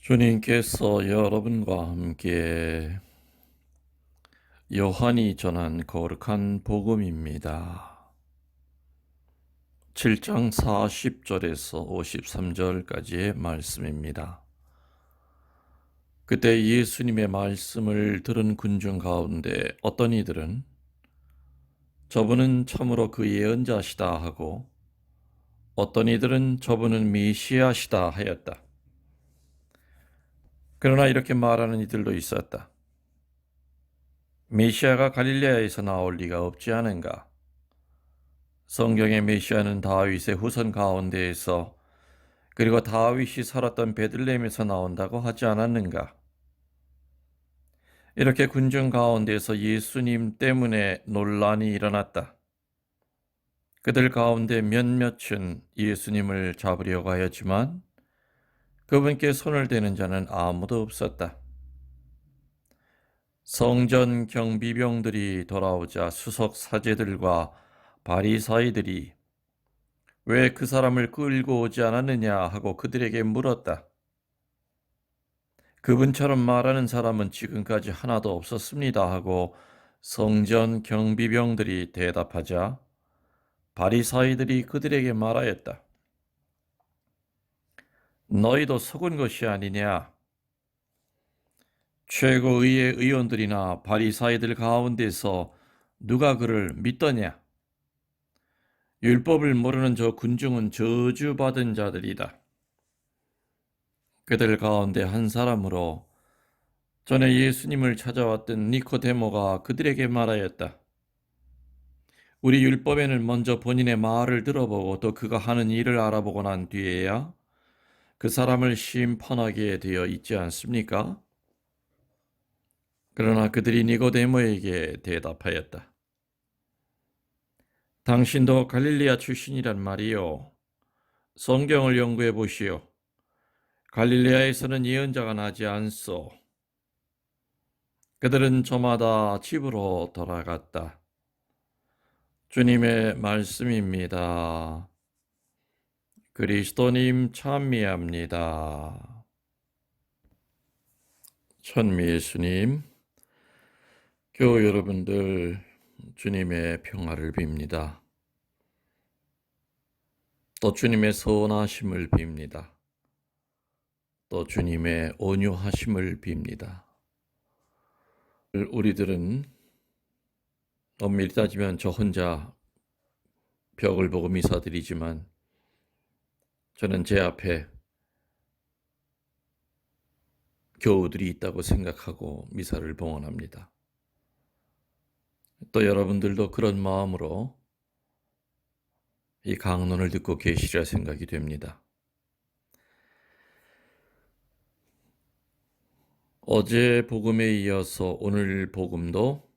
주님께서 여러분과 함께 요한이 전한 거룩한 복음입니다. 7장 40절에서 53절까지의 말씀입니다. 그때 예수님의 말씀을 들은 군중 가운데 어떤 이들은 저분은 참으로 그 예언자시다 하고, 어떤 이들은 저분은 메시아시다 하였다. 그러나 이렇게 말하는 이들도 있었다. 메시아가 갈릴레아에서 나올 리가 없지 않은가? 성경의 메시아는 다윗의 후손 가운데에서, 그리고 다윗이 살았던 베들레헴에서 나온다고 하지 않았는가? 이렇게 군중 가운데에서 예수님 때문에 논란이 일어났다. 그들 가운데 몇몇은 예수님을 잡으려고 하였지만 그분께 손을 대는 자는 아무도 없었다. 성전 경비병들이 돌아오자 수석 사제들과 바리사이들이 왜 그 사람을 끌고 오지 않았느냐 하고 그들에게 물었다. 그분처럼 말하는 사람은 지금까지 하나도 없었습니다 하고 성전 경비병들이 대답하자 바리사이들이 그들에게 말하였다. 너희도 속은 것이 아니냐? 최고의회 의원들이나 바리사이들 가운데서 누가 그를 믿더냐? 율법을 모르는 저 군중은 저주받은 자들이다. 그들 가운데 한 사람으로 전에 예수님을 찾아왔던 니코데모가 그들에게 말하였다. 우리 율법에는 먼저 본인의 말을 들어보고 또 그가 하는 일을 알아보고 난 뒤에야 그 사람을 심판하게 되어 있지 않습니까? 그러나 그들이 니고데모에게 대답하였다. 당신도 갈릴리아 출신이란 말이요. 성경을 연구해 보시오. 갈릴리아에서는 예언자가 나지 않소. 그들은 저마다 집으로 돌아갔다. 주님의 말씀입니다. 그리스도님 찬미합니다. 천미 예수님, 교우 여러분들 주님의 평화를 빕니다. 또 주님의 선하심을 빕니다. 또 주님의 온유하심을 빕니다. 우리들은 엄밀히 따지면 저 혼자 벽을 보고 미사드리지만 저는 제 앞에 교우들이 있다고 생각하고 미사를 봉헌합니다. 또 여러분들도 그런 마음으로 이 강론을 듣고 계시리라 생각이 됩니다. 어제 복음에 이어서 오늘 복음도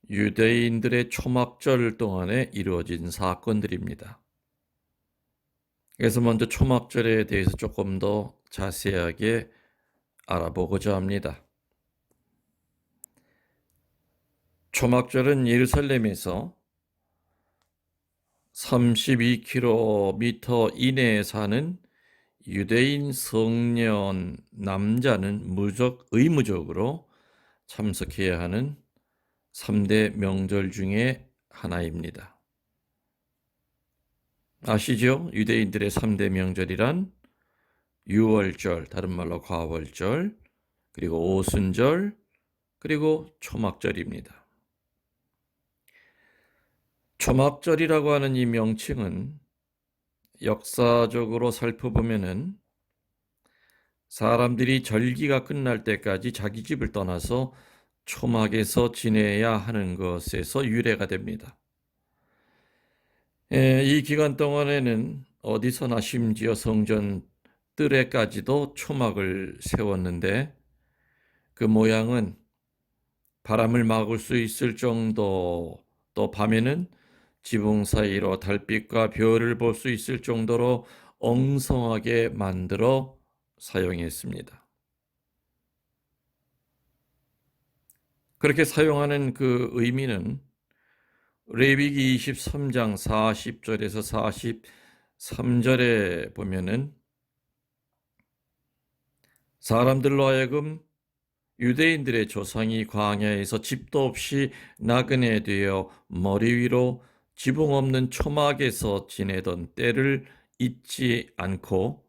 유대인들의 초막절 동안에 이루어진 사건들입니다. 그래서 먼저 초막절에 대해서 조금 더 자세하게 알아보고자 합니다. 초막절은 예루살렘에서 32km 이내에 사는 유대인 성년 남자는 의무적으로 참석해야 하는 3대 명절 중에 하나입니다. 아시죠? 유대인들의 3대 명절이란 유월절, 다른 말로 과월절, 그리고 오순절, 그리고 초막절입니다. 초막절이라고 하는 이 명칭은 역사적으로 살펴보면은 사람들이 절기가 끝날 때까지 자기 집을 떠나서 초막에서 지내야 하는 것에서 유래가 됩니다. 이 기간 동안에는 어디서나 심지어 성전 뜰에까지도 초막을 세웠는데 그 모양은 바람을 막을 수 있을 정도, 또 밤에는 지붕 사이로 달빛과 별을 볼 수 있을 정도로 엉성하게 만들어 사용했습니다. 그렇게 사용하는 그 의미는 레위기 23장 40절에서 43절에 보면은 사람들로 하여금 유대인들의 조상이 광야에서 집도 없이 나그네 되어 머리 위로 지붕 없는 초막에서 지내던 때를 잊지 않고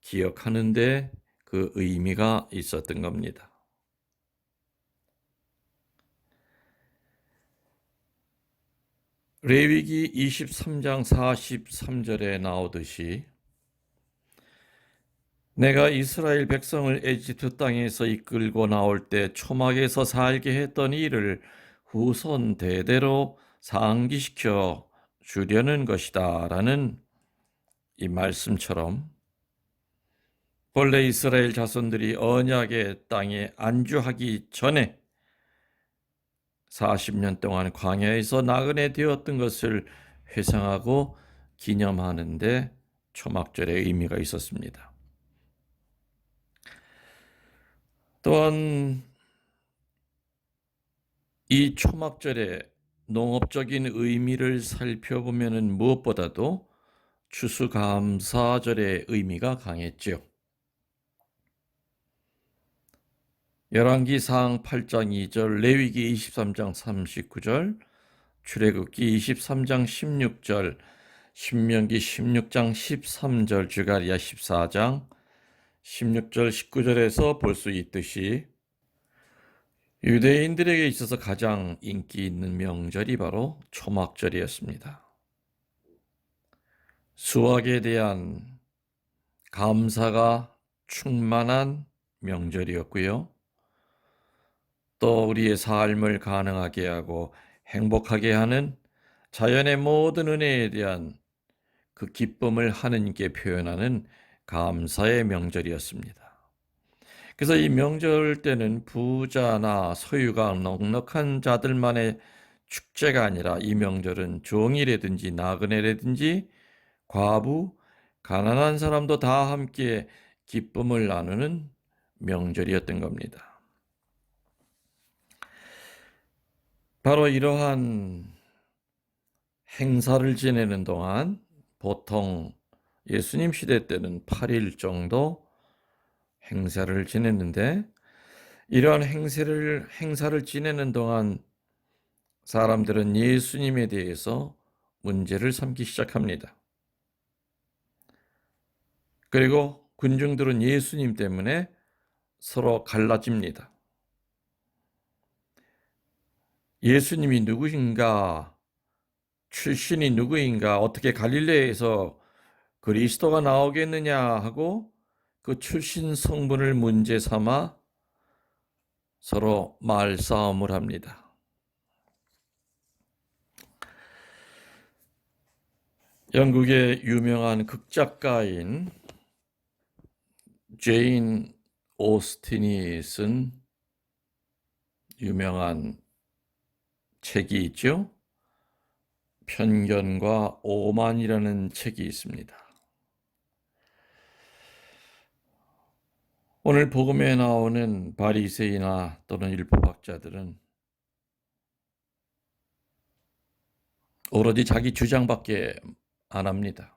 기억하는데 그 의미가 있었던 겁니다. 레위기 23장 43절에 나오듯이 내가 이스라엘 백성을 에집트 땅에서 이끌고 나올 때 초막에서 살게 했던 일을 후손 대대로 상기시켜 주려는 것이다 라는 이 말씀처럼 본래 이스라엘 자손들이 언약의 땅에 안주하기 전에 40년 동안 광야에서 나그네 되었던 것을 회상하고 기념하는데 초막절의 의미가 있었습니다. 또한 이 초막절의 농업적인 의미를 살펴보면 무엇보다도 추수감사절의 의미가 강했죠. 열왕기상 8장 2절, 레위기 23장 39절, 출애굽기 23장 16절, 신명기 16장 13절, 주가리야 14장 16절 19절에서 볼 수 있듯이 유대인들에게 있어서 가장 인기 있는 명절이 바로 초막절이었습니다. 수확에 대한 감사가 충만한 명절이었고요. 또 우리의 삶을 가능하게 하고 행복하게 하는 자연의 모든 은혜에 대한 그 기쁨을 하느님께 표현하는 감사의 명절이었습니다. 그래서 이 명절 때는 부자나 소유가 넉넉한 자들만의 축제가 아니라 이 명절은 종이라든지 나그네라든지 과부, 가난한 사람도 다 함께 기쁨을 나누는 명절이었던 겁니다. 바로 이러한 행사를 지내는 동안 보통 예수님 시대 때는 8일 정도 행사를 지냈는데 이러한 행사를 지내는 동안 사람들은 예수님에 대해서 문제를 삼기 시작합니다. 그리고 군중들은 예수님 때문에 서로 갈라집니다. 예수님이 누구인가, 출신이 누구인가, 어떻게 갈릴레에서 그리스도가 나오겠느냐 하고 그 출신 성분을 문제 삼아 서로 말싸움을 합니다. 영국의 유명한 극작가인 제인 오스틴이 쓴 유명한 책이 있죠. 편견과 오만이라는 책이 있습니다. 오늘 복음에 나오는 바리새이나 또는 율법학자들은 오로지 자기 주장밖에 안 합니다.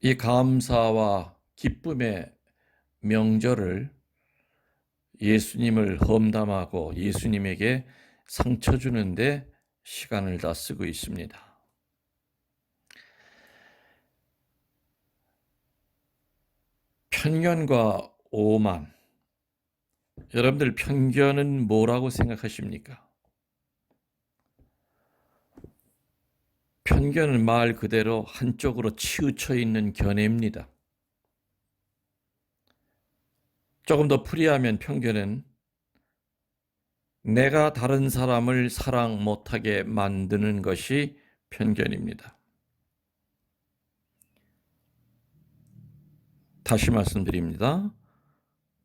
이 감사와 기쁨의 명절을 예수님을 험담하고 예수님에게 상처 주는데 시간을 다 쓰고 있습니다. 편견과 오만. 여러분들 편견은 뭐라고 생각하십니까? 편견은 말 그대로 한쪽으로 치우쳐 있는 견해입니다. 조금 더 풀이하면 편견은 내가 다른 사람을 사랑 못하게 만드는 것이 편견입니다. 다시 말씀드립니다.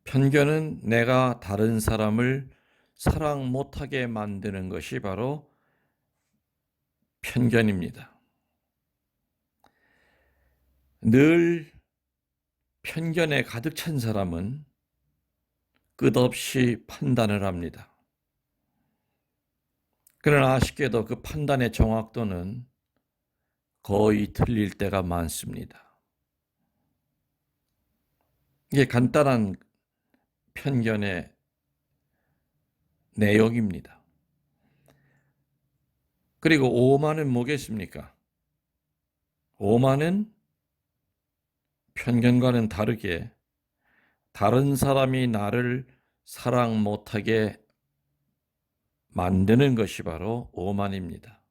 편견은 내가 다른 사람을 사랑 못하게 만드는 것이 바로 편견입니다. 늘 편견에 가득 찬 사람은 끝없이 판단을 합니다. 그러나 아쉽게도 그 판단의 정확도는 거의 틀릴 때가 많습니다. 이게 간단한 편견의 내용입니다. 그리고 오만은 뭐겠습니까? 오만은 편견과는 다르게 다른 사람이 나를 사랑 못하게 만드는 것이 바로 오만입니다.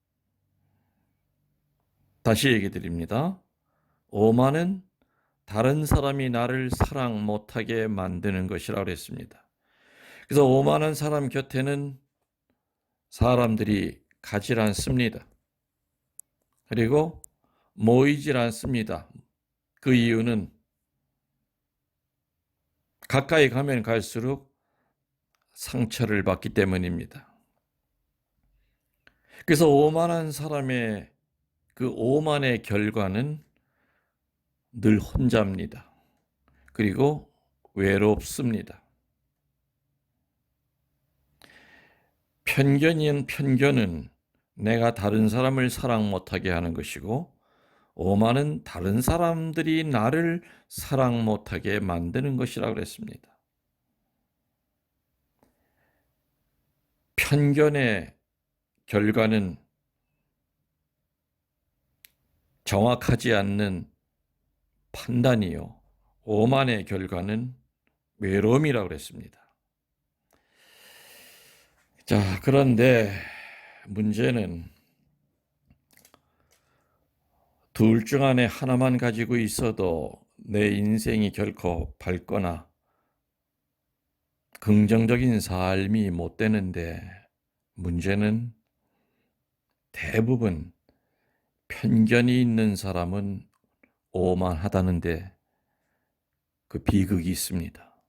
다시 얘기 드립니다. 오만은 다른 사람이 나를 사랑 못하게 만드는 것이라고 했습니다. 그래서 오만한 사람 곁에는 사람들이 가질 않습니다. 그리고 모이질 않습니다. 그 이유는 가까이 가면 갈수록 상처를 받기 때문입니다. 그래서 오만한 사람의 그 오만의 결과는 늘 혼자입니다. 그리고 외롭습니다. 편견은 내가 다른 사람을 사랑 못하게 하는 것이고, 오만은 다른 사람들이 나를 사랑 못하게 만드는 것이라고 그랬습니다. 편견의 결과는 정확하지 않는 판단이요, 오만의 결과는 외로움이라고 그랬습니다. 자, 그런데 문제는 둘 중 안에 하나만 가지고 있어도 내 인생이 결코 밝거나 긍정적인 삶이 못 되는데, 문제는 대부분 편견이 있는 사람은 오만하다는데 그 비극이 있습니다.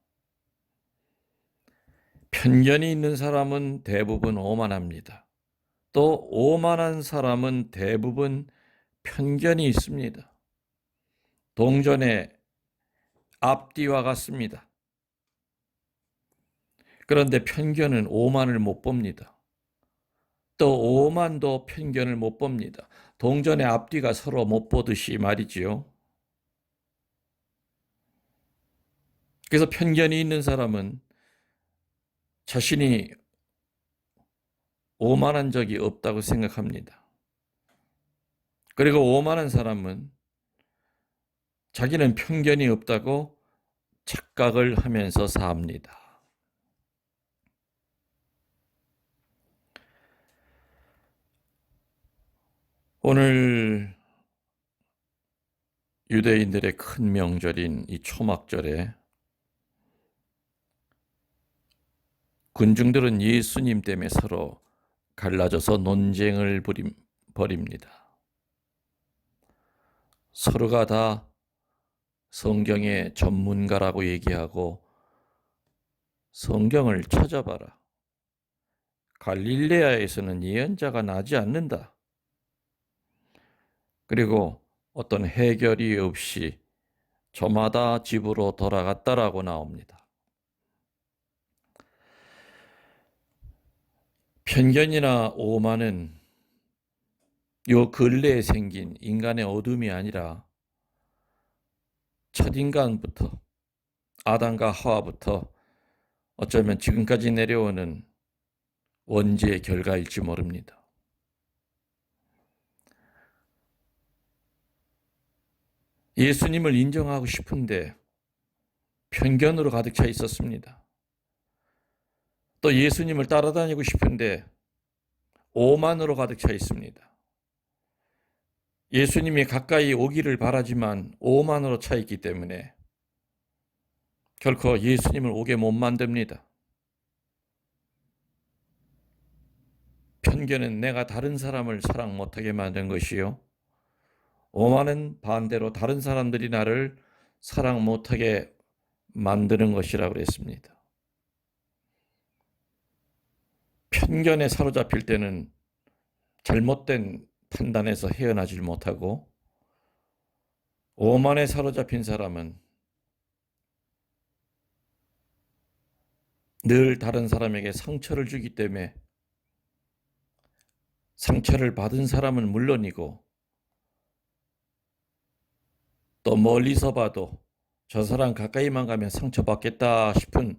편견이 있는 사람은 대부분 오만합니다. 또 오만한 사람은 대부분 편견이 있습니다. 동전의 앞뒤와 같습니다. 그런데 편견은 오만을 못 봅니다. 또 오만도 편견을 못 봅니다. 동전의 앞뒤가 서로 못 보듯이 말이지요. 그래서 편견이 있는 사람은 자신이 오만한 적이 없다고 생각합니다. 그리고 오만한 사람은 자기는 편견이 없다고 착각을 하면서 삽니다. 오늘 유대인들의 큰 명절인 이 초막절에 군중들은 예수님 때문에 서로 갈라져서 논쟁을 벌입니다. 서로가 다 성경의 전문가라고 얘기하고 성경을 찾아봐라, 갈릴레아에서는 예언자가 나지 않는다, 그리고 어떤 해결이 없이 저마다 집으로 돌아갔다라고 나옵니다. 편견이나 오만은 요 근래에 생긴 인간의 어둠이 아니라 첫인간부터, 아담과 하와부터 어쩌면 지금까지 내려오는 원죄의 결과일지 모릅니다. 예수님을 인정하고 싶은데 편견으로 가득 차 있었습니다. 또 예수님을 따라다니고 싶은데 오만으로 가득 차 있습니다. 예수님이 가까이 오기를 바라지만 오만으로 차 있기 때문에 결코 예수님을 오게 못 만듭니다. 편견은 내가 다른 사람을 사랑 못하게 만든 것이요, 오만은 반대로 다른 사람들이 나를 사랑 못하게 만드는 것이라고 그랬습니다. 편견에 사로잡힐 때는 잘못된 판단에서 헤어나질 못하고, 오만에 사로잡힌 사람은 늘 다른 사람에게 상처를 주기 때문에 상처를 받은 사람은 물론이고 또 멀리서 봐도 저 사람 가까이만 가면 상처받겠다 싶은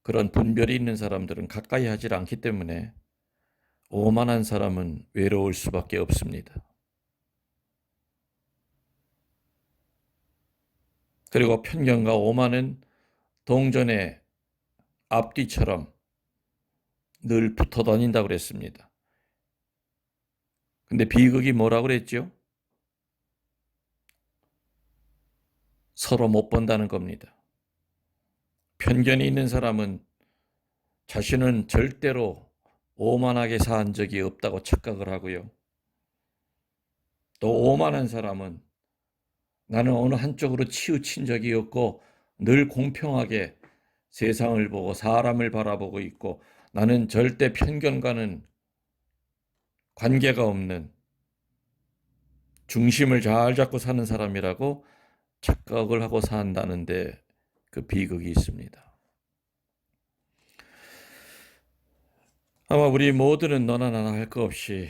그런 분별이 있는 사람들은 가까이 하질 않기 때문에 오만한 사람은 외로울 수밖에 없습니다. 그리고 편견과 오만은 동전의 앞뒤처럼 늘 붙어 다닌다고 그랬습니다. 근데 비극이 뭐라고 그랬죠? 서로 못 본다는 겁니다. 편견이 있는 사람은 자신은 절대로 오만하게 산 적이 없다고 착각을 하고요. 또 오만한 사람은 나는 어느 한쪽으로 치우친 적이 없고 늘 공평하게 세상을 보고 사람을 바라보고 있고 나는 절대 편견과는 관계가 없는 중심을 잘 잡고 사는 사람이라고 착각을 하고 산다는데 그 비극이 있습니다. 아마 우리 모두는 너나 나나 할 것 없이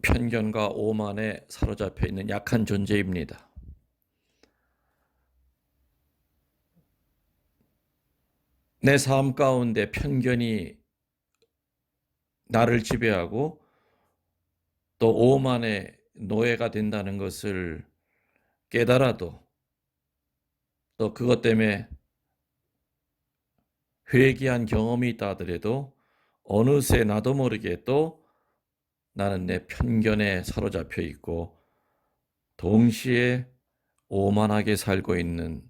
편견과 오만에 사로잡혀 있는 약한 존재입니다. 내 삶 가운데 편견이 나를 지배하고 또 오만의 노예가 된다는 것을 깨달아도 또 그것 때문에 회개한 경험이 있다 하더라도 어느새 나도 모르게 또 나는 내 편견에 사로잡혀 있고 동시에 오만하게 살고 있는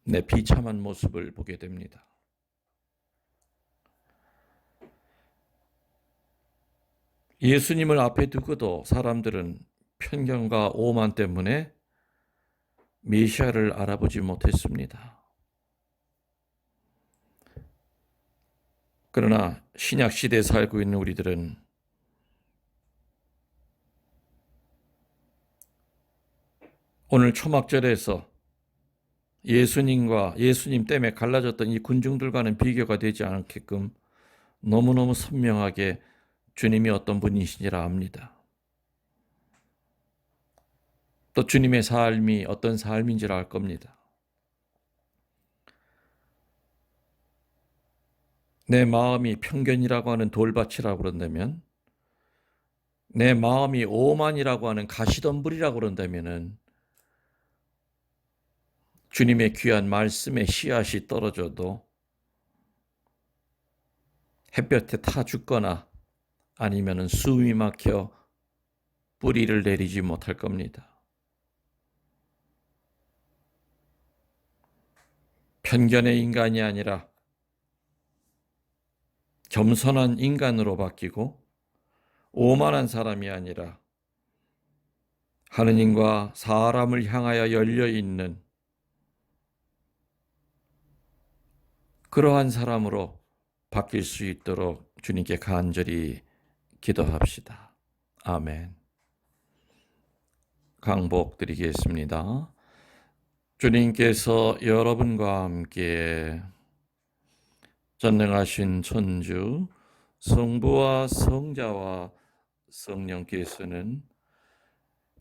내 비참한 모습을 보게 됩니다. 예수님을 앞에 두고도 사람들은 편견과 오만 때문에 메시아를 알아보지 못했습니다. 그러나 신약 시대에 살고 있는 우리들은 오늘 초막절에서 예수님 때문에 갈라졌던 이 군중들과는 비교가 되지 않게끔 너무너무 선명하게 주님이 어떤 분이신지를 압니다. 또 주님의 삶이 어떤 삶인지를 알 겁니다. 내 마음이 편견이라고 하는 돌밭이라고 그런다면, 내 마음이 오만이라고 하는 가시덤불이라고 그런다면은 주님의 귀한 말씀의 씨앗이 떨어져도 햇볕에 타 죽거나 아니면은 숨이 막혀 뿌리를 내리지 못할 겁니다. 편견의 인간이 아니라 겸손한 인간으로 바뀌고 오만한 사람이 아니라 하느님과 사람을 향하여 열려 있는 그러한 사람으로 바뀔 수 있도록 주님께 간절히 기도합시다. 아멘. 강복 드리겠습니다. 주님께서 여러분과 함께 전능하신 천주 성부와 성자와 성령께서는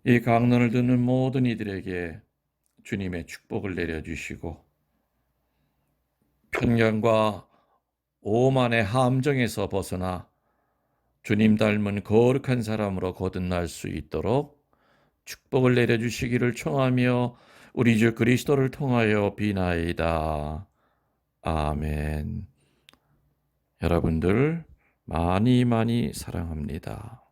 이 강론을 듣는 모든 이들에게 주님의 축복을 내려주시고 편견과 오만의 함정에서 벗어나 주님 닮은 거룩한 사람으로 거듭날 수 있도록 축복을 내려주시기를 청하며 우리 주 그리스도를 통하여 비나이다. 아멘. 여러분들 많이 사랑합니다.